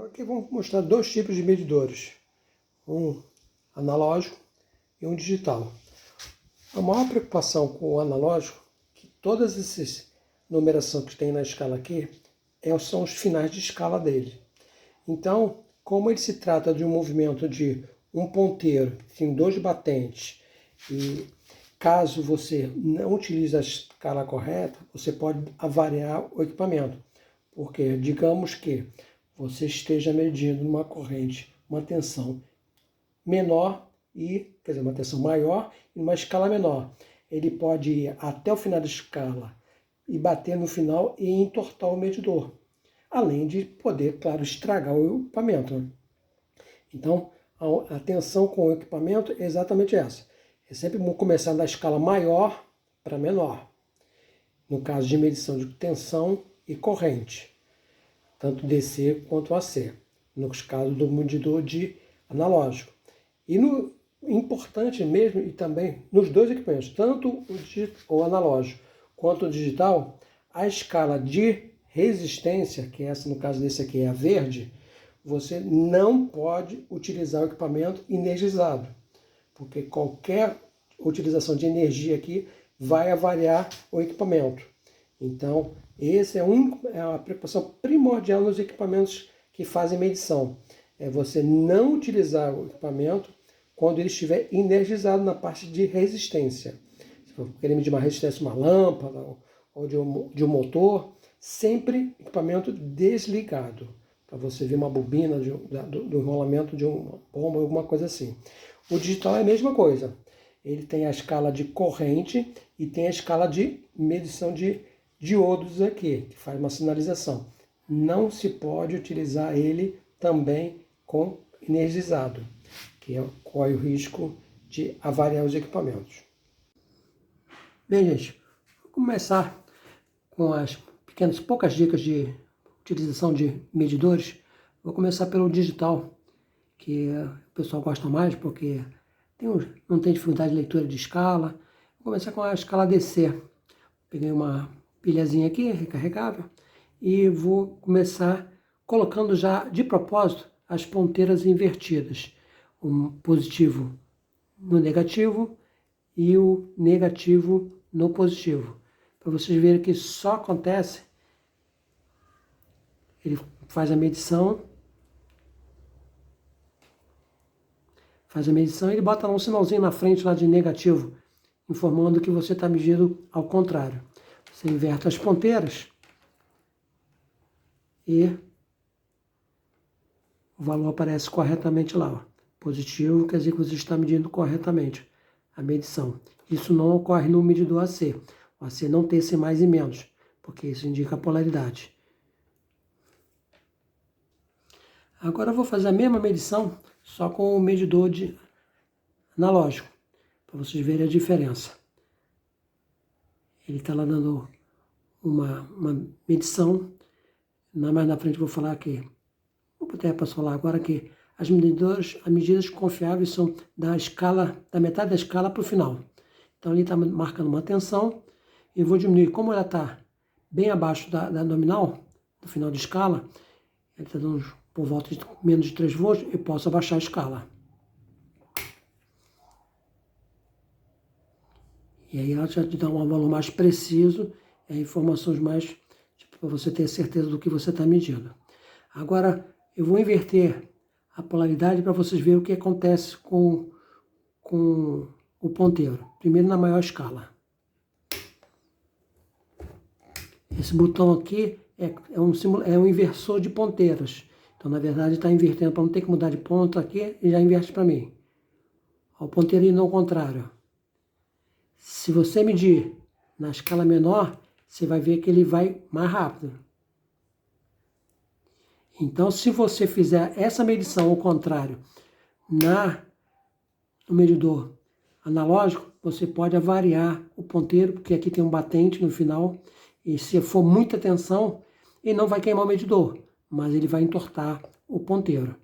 Aqui vamos mostrar dois tipos de medidores, um analógico e um digital. A maior preocupação com o analógico é que todas essas numerações que tem na escala aqui são os finais de escala dele. Então, como ele se trata de um movimento de um ponteiro, tem dois batentes, e caso você não utilize a escala correta, você pode avariar o equipamento. Porque, digamos que você esteja medindo uma corrente, uma tensão menor, uma tensão maior e uma escala menor. Ele pode ir até o final da escala e bater no final e entortar o medidor. Além de poder, claro, estragar o equipamento. Então, a tensão com o equipamento é exatamente essa. É sempre bom começar da escala maior para menor. No caso de medição de tensão e corrente, tanto DC quanto AC, nos casos do medidor de analógico. E importante mesmo, e também nos dois equipamentos, tanto o analógico quanto o digital, a escala de resistência, que essa no caso desse aqui é a verde, você não pode utilizar o equipamento energizado, porque qualquer utilização de energia aqui vai avariar o equipamento. Então, essa é a preocupação primordial nos equipamentos que fazem medição. É você não utilizar o equipamento quando ele estiver energizado na parte de resistência. Se for querer medir uma resistência de uma lâmpada ou de um motor, sempre equipamento desligado, para você ver uma bobina do enrolamento de uma bomba, alguma coisa assim. O digital é a mesma coisa. Ele tem a escala de corrente e tem a escala de medição de diodos aqui, que faz uma sinalização. Não se pode utilizar ele também com energizado, que corre o risco de avariar os equipamentos. Bem, gente, vou começar com as poucas dicas de utilização de medidores. Vou começar pelo digital, que o pessoal gosta mais porque não tem dificuldade de leitura de escala. Vou começar com a escala DC. Peguei uma pilhazinha aqui, recarregável, e vou começar colocando já de propósito as ponteiras invertidas. O positivo no negativo e o negativo no positivo. Para vocês verem que só acontece, ele faz a medição e ele bota lá um sinalzinho na frente lá de negativo, informando que você está medindo ao contrário. Você inverte as ponteiras e o valor aparece corretamente lá. Ó. Positivo quer dizer que você está medindo corretamente a medição. Isso não ocorre no medidor AC. O AC não tem esse mais e menos, porque isso indica a polaridade. Agora eu vou fazer a mesma medição, só com o medidor analógico, para vocês verem a diferença. Ele está lá dando uma medição. Mais na frente eu vou falar aqui. Vou até falar agora que as medidas confiáveis são da metade da escala para o final. Então ele está marcando uma tensão. Eu vou diminuir. Como ela está bem abaixo da nominal, no final de escala, ele está dando por volta de menos de 3 volts, eu posso abaixar a escala. E aí ela já te dá um valor mais preciso, informações mais, para você ter certeza do que você está medindo. Agora, eu vou inverter a polaridade para vocês verem o que acontece com o ponteiro. Primeiro na maior escala. Esse botão aqui é um inversor de ponteiras. Então, na verdade, está invertendo para não ter que mudar de ponto aqui e já inverte para mim. O ponteiro indo ao contrário. Se você medir na escala menor, você vai ver que ele vai mais rápido. Então, se você fizer essa medição ao contrário no medidor analógico, você pode avariar o ponteiro, porque aqui tem um batente no final, e se for muita tensão, ele não vai queimar o medidor, mas ele vai entortar o ponteiro.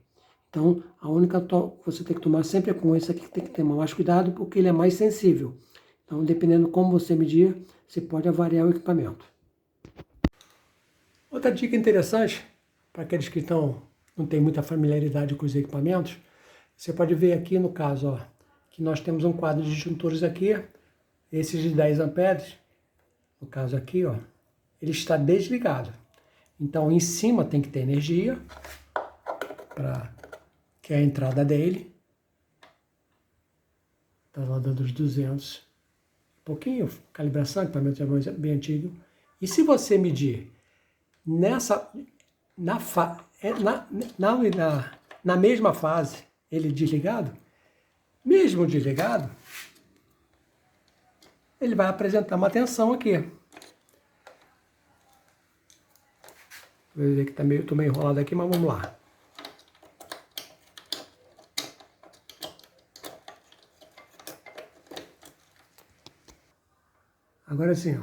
Então, a única que você tem que tomar sempre é com esse aqui, que tem que ter mais cuidado, porque ele é mais sensível. Então, dependendo de como você medir, você pode avariar o equipamento. Outra dica interessante, para aqueles que estão não tem muita familiaridade com os equipamentos, você pode ver aqui no caso, ó, que nós temos um quadro de disjuntores aqui, esses de 10 amperes, no caso aqui, ó, ele está desligado. Então, em cima tem que ter energia, que é a entrada dele. Está lá dando os 200. Um pouquinho, calibração, equipamento é bem antigo. E se você medir na mesma fase, ele desligado, mesmo desligado, ele vai apresentar uma tensão aqui. Vou ver que estou meio enrolado aqui, mas vamos lá. Agora assim, ó,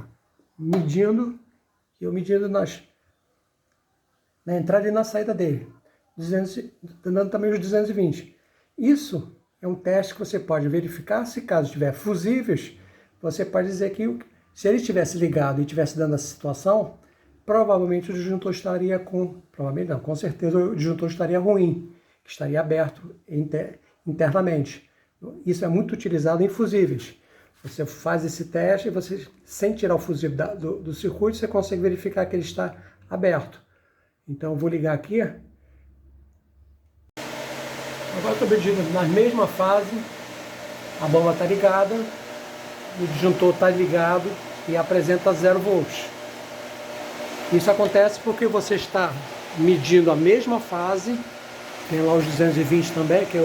eu medindo na entrada e na saída dele, dando também os 220. Isso é um teste que você pode verificar, se caso tiver fusíveis, você pode dizer que se ele estivesse ligado e estivesse dando essa situação, provavelmente o disjuntor estaria provavelmente não, com certeza o disjuntor estaria ruim, estaria aberto internamente. Isso é muito utilizado em fusíveis. Você faz esse teste e você, sem tirar o fusível do circuito, você consegue verificar que ele está aberto. Então eu vou ligar aqui. Agora estou medindo na mesma fase, a bomba está ligada, o disjuntor está ligado e apresenta 0 volts. Isso acontece porque você está medindo a mesma fase, tem lá os 220 também, que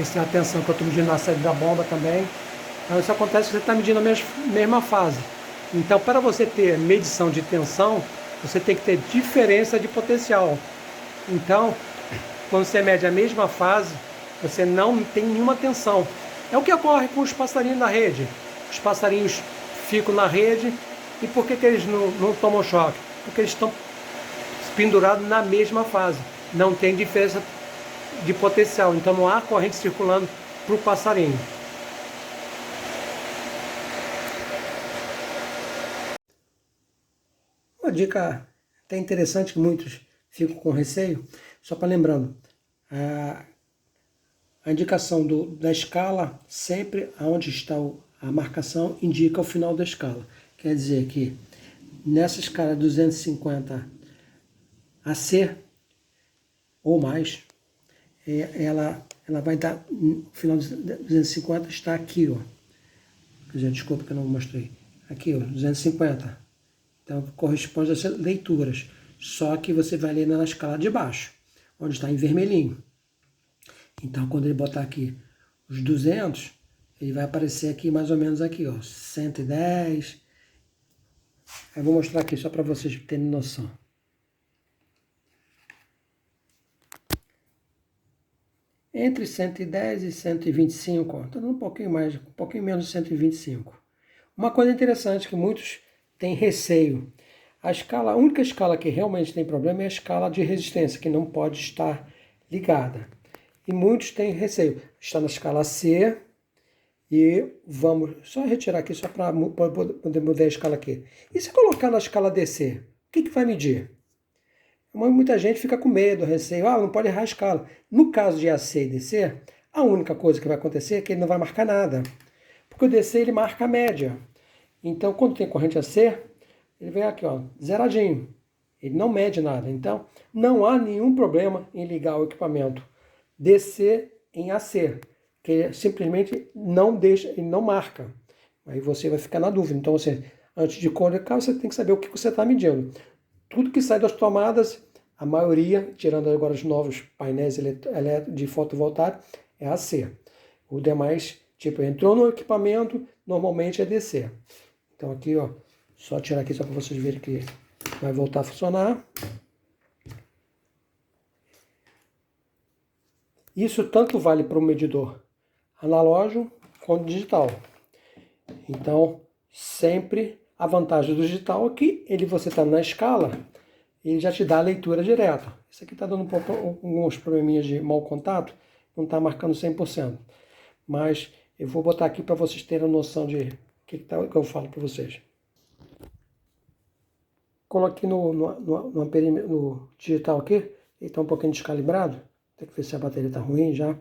essa é a tensão que eu estou medindo na saída da bomba também. Então isso acontece que você está medindo a mesma fase. Então, para você ter medição de tensão, você tem que ter diferença de potencial. Então, quando você mede a mesma fase, você não tem nenhuma tensão. É o que ocorre com os passarinhos da rede. Os passarinhos ficam na rede e por que eles não tomam choque? Porque eles estão pendurados na mesma fase. Não tem diferença de potencial. Então não há corrente circulando para o passarinho. Uma dica até interessante que muitos ficam com receio, só para lembrando, a indicação da escala, sempre onde está a marcação, indica o final da escala. Quer dizer que nessa escala 250 AC ou mais, ela vai dar, o final de 250 está aqui, ó. Quer dizer, desculpa que eu não mostrei. Aqui, ó, 250. Então, corresponde a essas leituras. Só que você vai ler na escala de baixo, onde está em vermelhinho. Então, quando ele botar aqui os 200, ele vai aparecer aqui mais ou menos aqui, ó, 110. Eu vou mostrar aqui só para vocês terem noção. Entre 110 e 125, está dando um pouquinho menos de 125. Uma coisa interessante que muitos têm receio. A única escala que realmente tem problema é a escala de resistência, que não pode estar ligada. E muitos têm receio. Está na escala C e vamos só retirar aqui, só para poder mudar a escala aqui. E se colocar na escala DC, o que vai medir? Muita gente fica com medo, receio, não pode errar a escala. No caso de AC e DC, a única coisa que vai acontecer é que ele não vai marcar nada. Porque o DC ele marca a média. Então, quando tem corrente AC, ele vem aqui, ó, zeradinho. Ele não mede nada. Então, não há nenhum problema em ligar o equipamento DC em AC, que simplesmente não deixa, ele não marca. Aí você vai ficar na dúvida. Então, antes de colocar, você tem que saber o que você está medindo. Tudo que sai das tomadas, a maioria, tirando agora os novos painéis de fotovoltaico, é AC. O demais, tipo, entrou no equipamento, normalmente é DC. Então aqui, ó, só tirar aqui só para vocês verem que vai voltar a funcionar. Isso tanto vale para o medidor analógico quanto digital. Então, sempre a vantagem do digital é que você está na escala, ele já te dá a leitura direta. Isso aqui está dando alguns probleminhas de mau contato, não está marcando 100%. Mas eu vou botar aqui para vocês terem a noção de que eu falo para vocês. Coloquei no digital aqui, ele está um pouquinho descalibrado, tem que ver se a bateria está ruim já.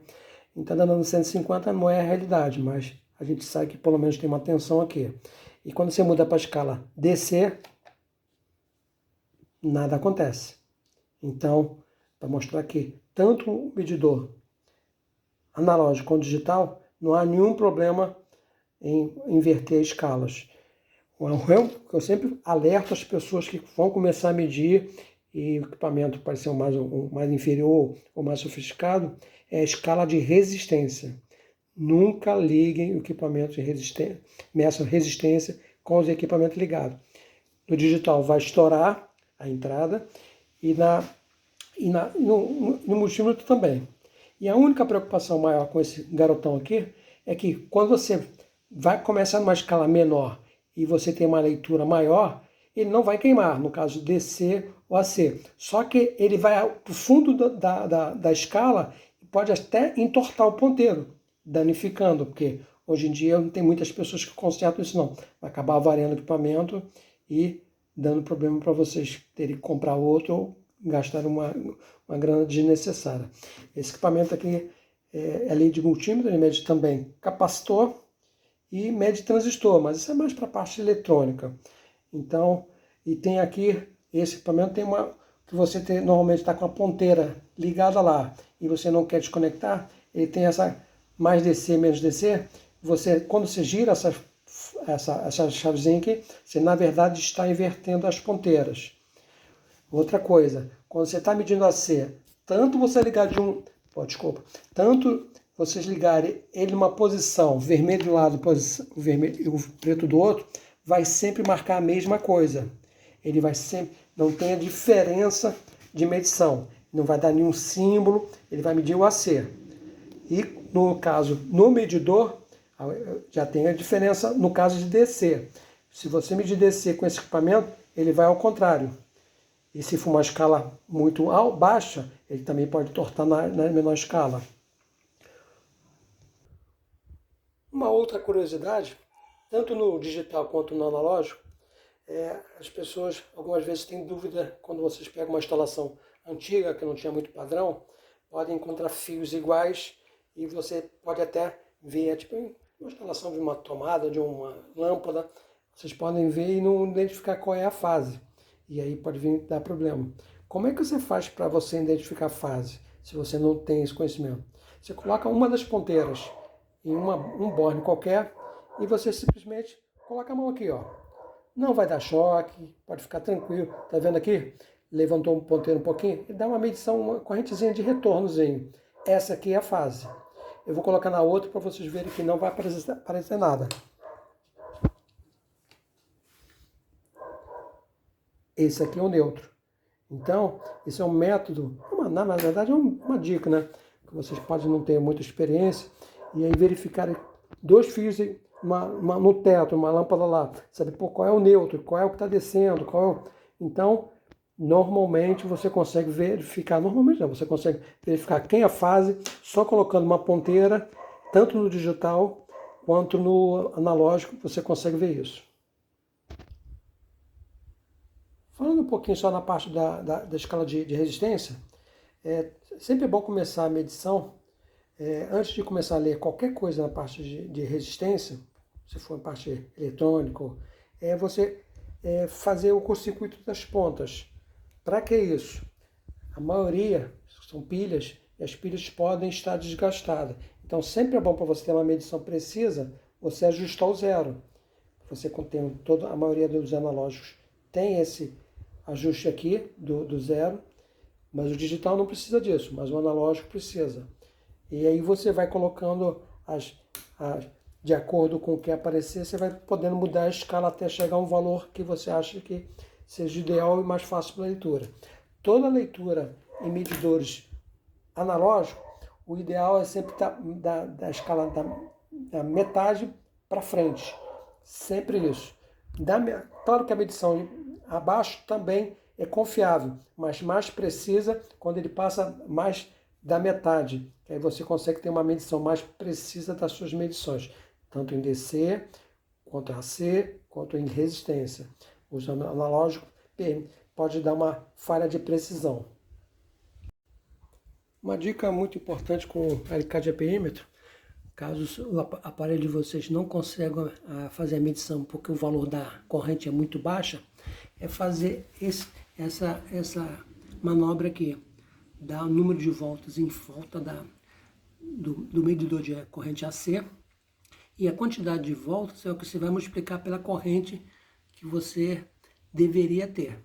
Então, dando 150 não é a realidade, mas a gente sabe que pelo menos tem uma tensão aqui. E quando você muda para a escala DC, nada acontece. Então, para mostrar que tanto o medidor analógico quanto digital, não há nenhum problema em inverter escalas. Eu sempre alerto as pessoas que vão começar a medir e o equipamento pode ser mais inferior ou mais sofisticado, é a escala de resistência. Nunca liguem o equipamento de resistência, meçam resistência com os equipamentos ligados. No digital vai estourar a entrada e no multímetro também. E a única preocupação maior com esse garotão aqui é que quando você vai começar numa escala menor e você tem uma leitura maior, ele não vai queimar, no caso DC ou AC. Só que ele vai para o fundo da escala e pode até entortar o ponteiro, danificando, porque hoje em dia não tem muitas pessoas que consertam isso não. Vai acabar variando o equipamento e dando problema para vocês terem que comprar outro ou gastar uma grana desnecessária. Esse equipamento aqui é além de multímetro, ele mede também capacitor e mede transistor, mas isso é mais para a parte eletrônica. Então, e tem aqui, esse equipamento tem que você normalmente está com a ponteira ligada lá e você não quer desconectar, ele tem essa mais DC, menos DC, quando você gira essa chavezinha aqui, você na verdade está invertendo as ponteiras. Outra coisa, quando você está medindo AC, tanto você ligar tanto vocês ligarem ele numa posição, vermelho de um lado o vermelho e o preto do outro, vai sempre marcar a mesma coisa. Ele vai sempre, não tem a diferença de medição, não vai dar nenhum símbolo, ele vai medir o AC. E no caso, no medidor, já tem a diferença no caso de DC. Se você medir DC com esse equipamento, ele vai ao contrário. E se for uma escala muito baixa, ele também pode tortar na menor escala. Uma outra curiosidade, tanto no digital quanto no analógico, as pessoas algumas vezes têm dúvida quando vocês pegam uma instalação antiga, que não tinha muito padrão, podem encontrar fios iguais e você pode até ver, tipo uma instalação de uma tomada, de uma lâmpada, vocês podem ver e não identificar qual é a fase. E aí pode vir dar problema. Como é que você faz para você identificar a fase, se você não tem esse conhecimento? Você coloca uma das ponteiras em um borne qualquer e você simplesmente coloca a mão aqui, ó. Não vai dar choque, pode ficar tranquilo. Tá vendo aqui? Levantou um ponteiro um pouquinho e dá uma medição, uma correntezinha de retornozinho. Essa aqui é a fase. Eu vou colocar na outra para vocês verem que não vai aparecer nada. Esse aqui é o neutro. Então, esse é um método, na verdade é uma dica, né? Que vocês podem não ter muita experiência e aí verificar dois fios no teto, uma lâmpada lá, sabe qual é o neutro, qual é o que está descendo, Então, normalmente você consegue verificar, você consegue verificar quem é a fase só colocando uma ponteira, tanto no digital quanto no analógico, você consegue ver isso. Falando um pouquinho só na parte da escala de resistência, sempre é bom começar a medição, antes de começar a ler qualquer coisa na parte de resistência, se for a parte eletrônica, você fazer o curto-circuito das pontas. Para que isso? A maioria são pilhas e as pilhas podem estar desgastadas. Então sempre é bom para você ter uma medição precisa, você ajustar o zero. Você contém a maioria dos analógicos tem esse ajuste aqui do zero, mas o digital não precisa disso, mas o analógico precisa. E aí você vai colocando de acordo com o que aparecer, você vai podendo mudar a escala até chegar a um valor que você acha que seja ideal e mais fácil para a leitura. Toda leitura em medidores analógicos, o ideal é sempre estar da escala da metade para frente. Sempre isso. Claro que a medição abaixo também é confiável, mas mais precisa quando ele passa mais da metade. Aí você consegue ter uma medição mais precisa das suas medições, tanto em DC, quanto em AC, quanto em resistência. O analógico pode dar uma falha de precisão. Uma dica muito importante com o alicate de perímetro, caso o aparelho de vocês não consiga fazer a medição porque o valor da corrente é muito baixa, é fazer essa manobra aqui, dar o número de voltas em volta do medidor de corrente AC, e a quantidade de voltas é o que você vai multiplicar pela corrente que você deveria ter.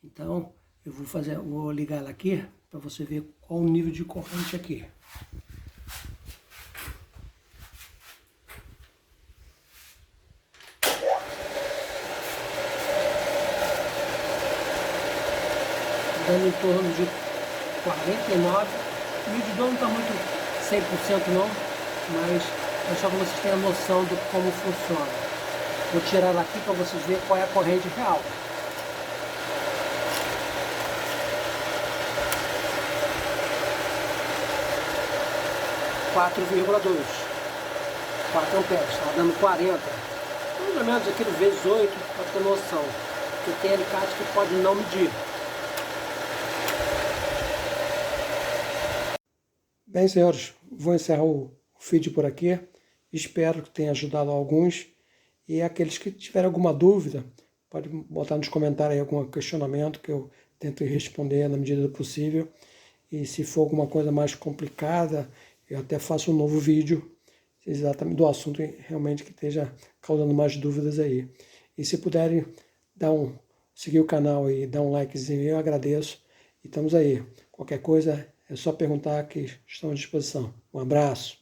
Então, eu vou ligar ela aqui para você ver qual o nível de corrente aqui. Dando em torno de 49. O medidor não está muito 100% não, mas é só para vocês terem a noção de como funciona. Vou tirar ela aqui para vocês verem qual é a corrente real. (4,2) 4 amperes, está dando 40. Mais ou menos aquilo vezes 8, para ter noção. Porque tem alicate que pode não medir. Bem, senhores, vou encerrar o vídeo por aqui. Espero que tenha ajudado alguns. E aqueles que tiverem alguma dúvida, pode botar nos comentários aí algum questionamento que eu tento responder na medida do possível. E se for alguma coisa mais complicada, eu até faço um novo vídeo exatamente do assunto realmente que esteja causando mais dúvidas aí. E se puderem seguir o canal e dar um likezinho, eu agradeço. E estamos aí. Qualquer coisa é só perguntar que estamos à disposição. Um abraço.